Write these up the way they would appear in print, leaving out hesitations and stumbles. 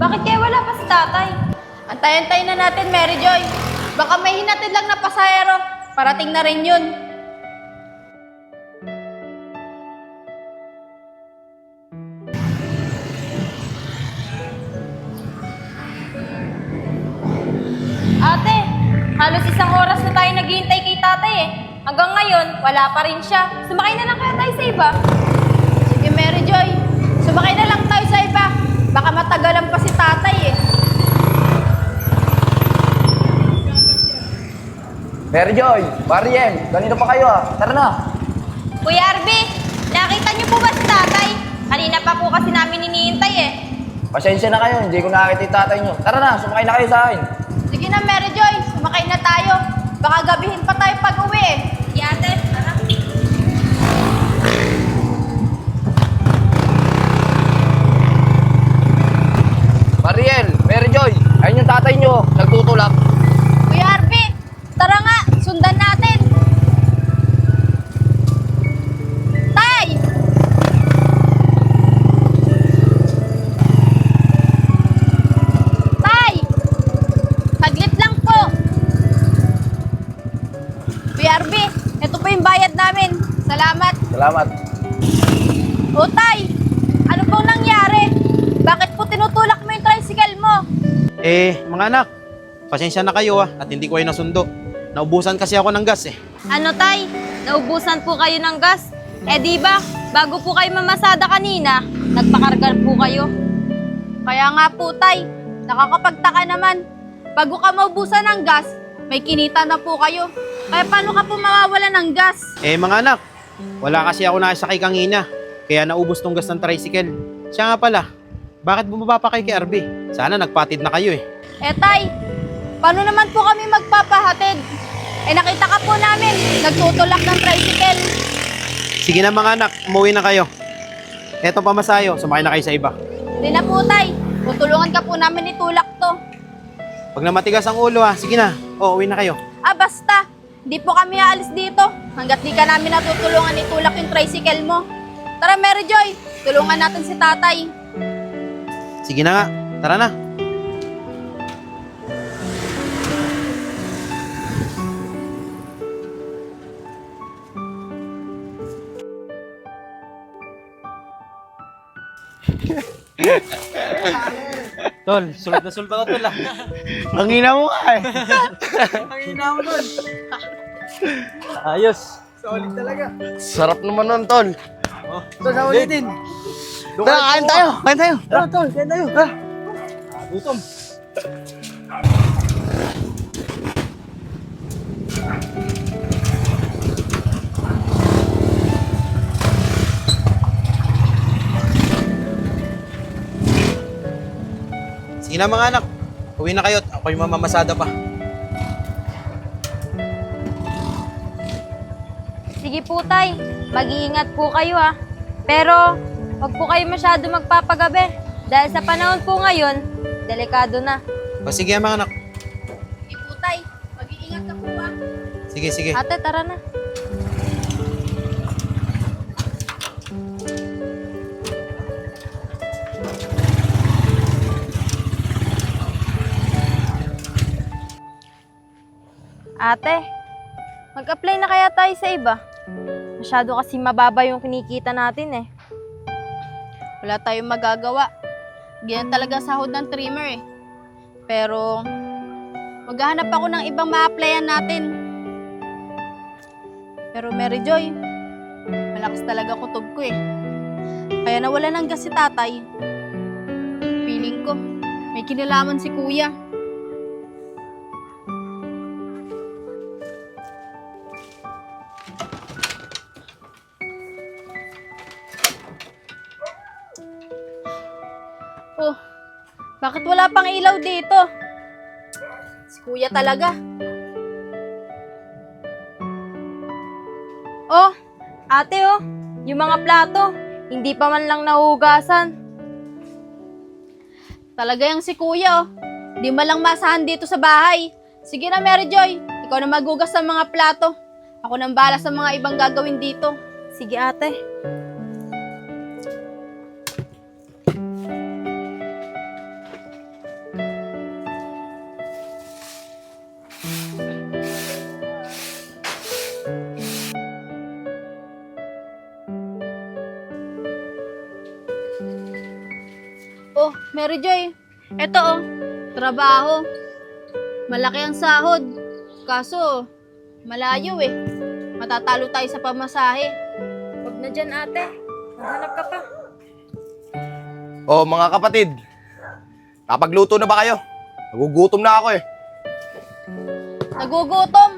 Bakit kaya wala pa si tatay? Antayin-tayin na natin, Mary Joy. Baka may hinatid lang na pasahero. Parating na rin yun. Ate, halos isang oras na tayo naghihintay kay tatay eh. Hanggang ngayon, wala pa rin siya. Sumakay na lang kaya tayo sa iba? Sige, Mary Joy. Sumakay na lang tayo sa iba. Baka matagalan pa si tatay eh. Mary Joy, Mariel, ganito pa kayo Tara na. Kuya Arby, nakita niyo po ba si tatay? Kanina pa po kasi namin hinihintay eh. Pasensya na kayo, hindi ko nakakita yung tatay nyo. Tara na, sumakay na kayo sa akin. Sige na, Mary Joy, sumakay na tayo. Baka gabihin pa tayo pag-uwi eh. Ate, tara. Mariel, Mary Joy, ayun yung tatay nyo, nagtutulak. Kuya Arby, tara nga, sundan natin. Tay! Tay! Saglit lang po. Kuya Arby, ito po yung bayad namin. Salamat. Salamat. O Tay, ano pong nangyari? Bakit po tinutulak mo yung tricycle mo? Mga anak, pasensya na kayo at hindi ko kayo nasundo. Naubusan kasi ako ng gas Ano Tay? Naubusan po kayo ng gas? Di ba, bago po kayo mamasada kanina, nagpakarga po kayo. Kaya nga po Tay, nakakapagtaka naman. Bago ka maubusan ng gas, may kinita na po kayo. Kaya paano ka po mawawala ng gas? Mga anak, wala kasi ako nakasakay kanina. Kaya naubos tong gas ng tricycle. Siya nga pala, bakit bumaba pa kayo kay RB? Sana nagpatid na kayo Tay, paano naman po kami magpapahatid? Nakita ka po namin, nagtutulak ng tricycle. Sige na mga anak, umuwi na kayo. Eto pamasayo, sumakay na kayo sa iba. Hindi na po Tay, tutulungan ka po namin itulak to. Pag namatigas ang ulo sige na. Uwi na kayo. Basta, di po kami aalis dito hanggat di ka namin natutulungan itulak yung tricycle mo. Tara Mary Joy, tulungan natin si tatay. Sige na nga, tara na. Tol, sulit na sulit ako tol Ang ina mo nga Ang ina mo tol. Ayos. Solid talaga. Sarap naman nun, tol. Tol, sa ulitin. Tara, kain tayo. Kain tayo. Tara tol, kain tayo. Gutom. Sige na mga anak, uwi na kayo at ako yung mamamasada pa. Sige po Tay, mag-iingat po kayo Pero, wag po kayo masyado magpapagabi. Dahil sa panahon po ngayon, delikado na. Sige mga anak. Sige po Tay, mag-iingat ka po Sige, sige. Ate, tara na. Ate, mag-apply na kaya tayo sa iba? Masyado kasi mababa yung kinikita natin Wala tayong magagawa. Ganyan talaga sahod ng trimmer Pero, maghahanap ako ng ibang ma-applyan natin. Pero Mary Joy, malakas talaga kutob ko Kaya nawala ng gas si tatay. Feeling ko, may kinalaman si kuya. Oh, bakit wala pang ilaw dito? Si kuya talaga. Oh, ate yung mga plato, hindi pa man lang nahugasan. Talaga yung si kuya di man lang masahan dito sa bahay. Sige na Mary Joy, ikaw na maghugas ng mga plato. Ako nang bahala sa mga ibang gagawin dito. Sige ate. Mary Joy, eto oh, trabaho. Malaki ang sahod. Kaso, malayo eh. Matatalo tayo sa pamasahe. Huwag na dyan ate. Maghanap ka pa. Oh, mga kapatid. Napagluto na ba kayo? Nagugutom na ako eh. Nagugutom.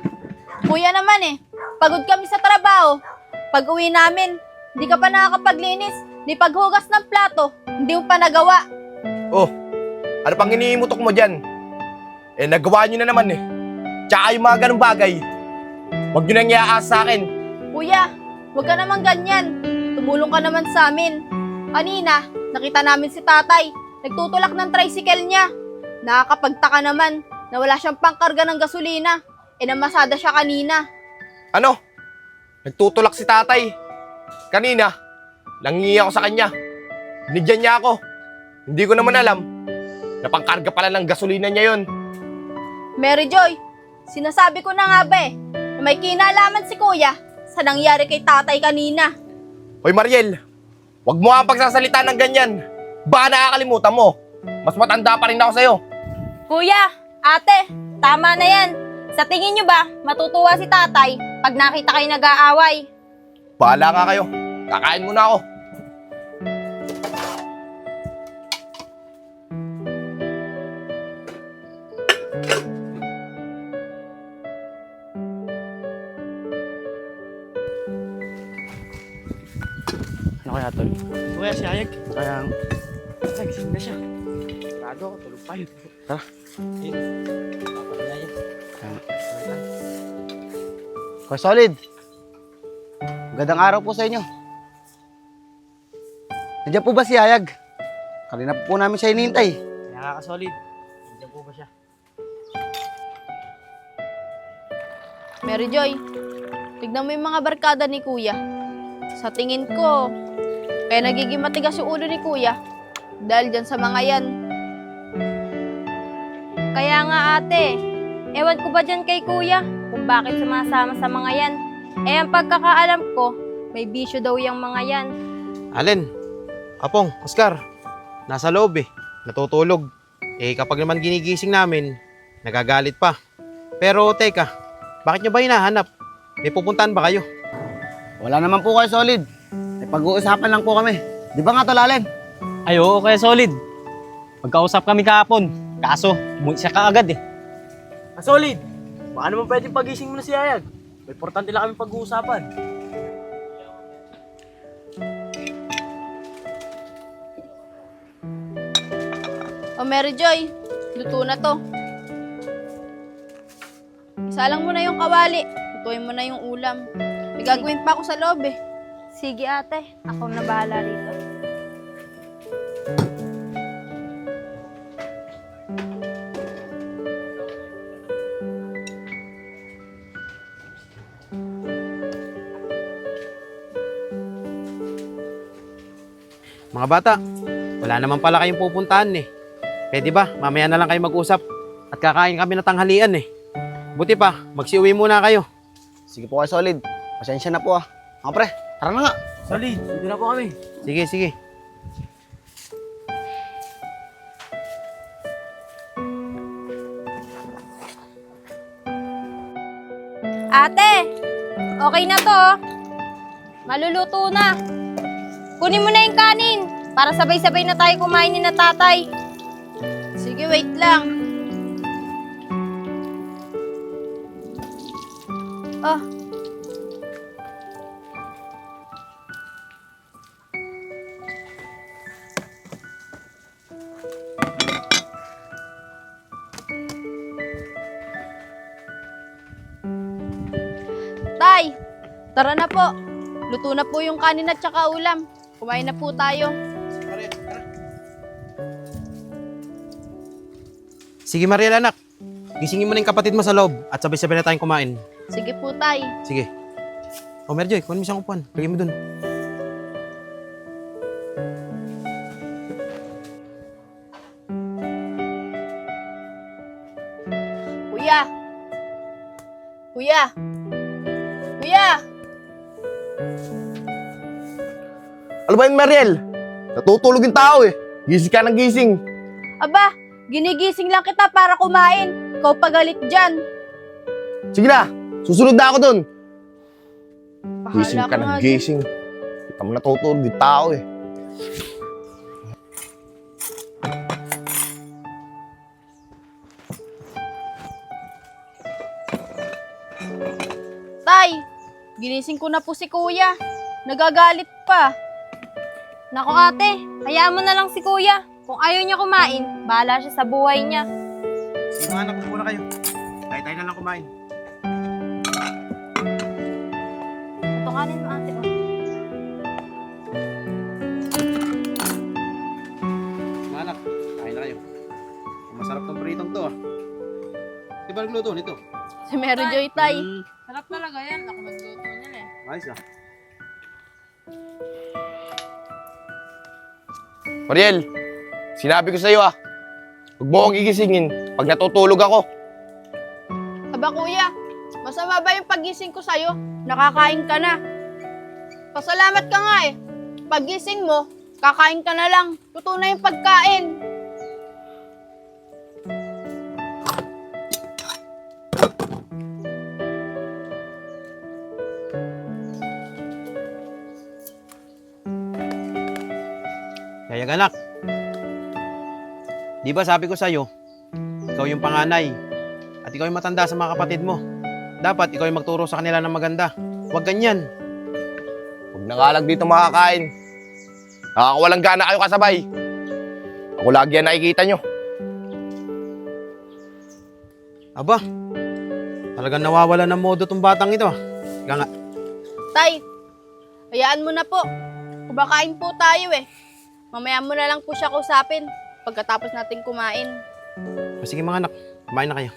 Kuya naman eh. Pagod kami sa trabaho. Pag uwi namin, hindi ka pa nakakapaglinis. Di paghugas ng plato, hindi mo pa nagawa. Oh, ano pang iniimutok mo dyan? Eh, nagawa nyo na naman eh. Tsaka yung mga ganong bagay, huwag nyo nang iaas sa akin. Kuya, huwag ka naman ganyan. Tumulong ka naman sa amin. Kanina, nakita namin si tatay. Nagtutulak ng tricycle niya. Nakakapagtaka naman na wala siyang pangkarga ng gasolina. E namasada siya kanina. Ano? Nagtutulak si tatay. Kanina, nangingi ako sa kanya. Binigyan niya ako. Hindi ko naman alam na pangkarga pala ng gasolina niya yon. Mary Joy, sinasabi ko na nga ba eh, na may kinalaman si kuya sa nangyari kay tatay kanina. Hoy Mariel, wag mo ang pagsasalita ng ganyan. Baka nakakalimutan mo. Mas matanda pa rin ako sa'yo. Kuya, ate, tama na yan. Sa tingin nyo ba, matutuwa si tatay pag nakita kayo nag-aaway? Bahala nga kayo. Kakain muna ako. Ano kaya tol? Ito kaya si Ayag? Kaya... Ay, gising na siya. Sigurado ako, tulog pa yun. Tara. Kuya Solid, magandang araw po sa inyo. Nandiyan po ba si Ayag? Kanina po namin siya hinihintay. Kaya ka-solid. Nandiyan po ba siya? Mary Joy, tignan mo yung mga barkada ni kuya. Sa tingin ko, kaya nagiging matigas yung ulo ni kuya dahil dyan sa mga yan. Kaya nga ate, ewan ko ba dyan kay kuya kung bakit sumasama sa mga yan. Eh ang pagkakaalam ko, may bisyo daw yung mga yan. Alin, Apong, Oscar, nasa loob eh. Natutulog. Eh kapag naman ginigising namin, nagagalit pa. Pero teka, bakit nyo ba hinahanap? May pupuntahan ba kayo? Wala naman po Kuya Solid. May pag-uusapan lang po kami. Di ba nga tol Allen? Ay, oo, kaya solid. Magkausap kami kahapon. Kaso, umuwi siya kaagad eh. Solid, baka naman pwedeng pagising mo na si Ayag. May importante lang kami pag-uusapan. O Mary Joy, luto na to. Isa lang mo na yung kawali. Lutuin mo na yung ulam. May gagawin pa ako sa loob eh. Sige ate, ako na bahala rito. Mga bata, wala naman pala kayong pupuntahan eh. Pwede ba, mamaya na lang kayo mag-usap at kakain kami na tanghalian eh. Buti pa, magsiuwi muna kayo. Sige po Kuya Solid. Pasensya na po ah. Mga pre, tara na nga. Solid, dito na po kami. Sige, sige. Ate, okay na to. Maluluto na. Kunin mo na yung kanin para sabay-sabay na tayo kumain ni na tatay. Sige, wait lang. Oh. Tay, tara na po. Luto na po yung kanin at saka ulam. Kumain na po tayo. Sige Mariel anak, gisingin mo na yung kapatid mo sa loob at sabay-sabay na tayong kumain. Sige po, tay. Sige. O Merjoy, kunin mo siyang upuan. Lagay mo dun. Kuya! Kuya! Kuya! Ano ba yun, Mariel? Natutulog yung tao eh. Gising ka ng gising. Aba, ginigising lang kita para kumain. Ikaw pagalit dyan. Sige na, susunod na ako dun. Gising Bahala ka nga ng dyan. gising. Kita mo natutulog yung tao eh. Tay, ginising ko na po si kuya. Nagagalit pa. Nako ate, hayaan mo na lang si kuya. Kung ayaw niya kumain, bahala siya sa buhay niya. Sige mga anak, upo na kayo. Tayo na lang kumain. Ito kanin mo ate. Oh. Mga anak, kain na kayo. Masarap tong pritong to ah. Di ba nagluto nito? Si Mary Joy, tay. Sarap talaga yan. Ako magluto niyan eh. Ayos ah. Mariel, sinabi ko sa'yo ah. Huwag mo akong gigisingin pag natutulog ako. Aba kuya, masama ba yung pagising ko sa'yo? Nakakain ka na. Pasalamat ka nga eh. Pagising mo, kakain ka na lang. Luto na yung pagkain. Yayag anak. Di ba sabi ko sa'yo, ikaw yung panganay at ikaw yung matanda sa mga kapatid mo. Dapat ikaw yung magturo sa kanila ng maganda. Huwag ganyan. Huwag na nga lang dito makakain. Nakakawalang gana kayo kasabay. Ako lagi yan nakikita nyo. Aba, talagang nawawala ng modo tong batang ito ah. Ika nga. Tay, hayaan mo na po. Kumakain po tayo eh. Mamaya mo na lang po siya kausapin pagkatapos natin kumain. Sige mga anak, kumain na kayo.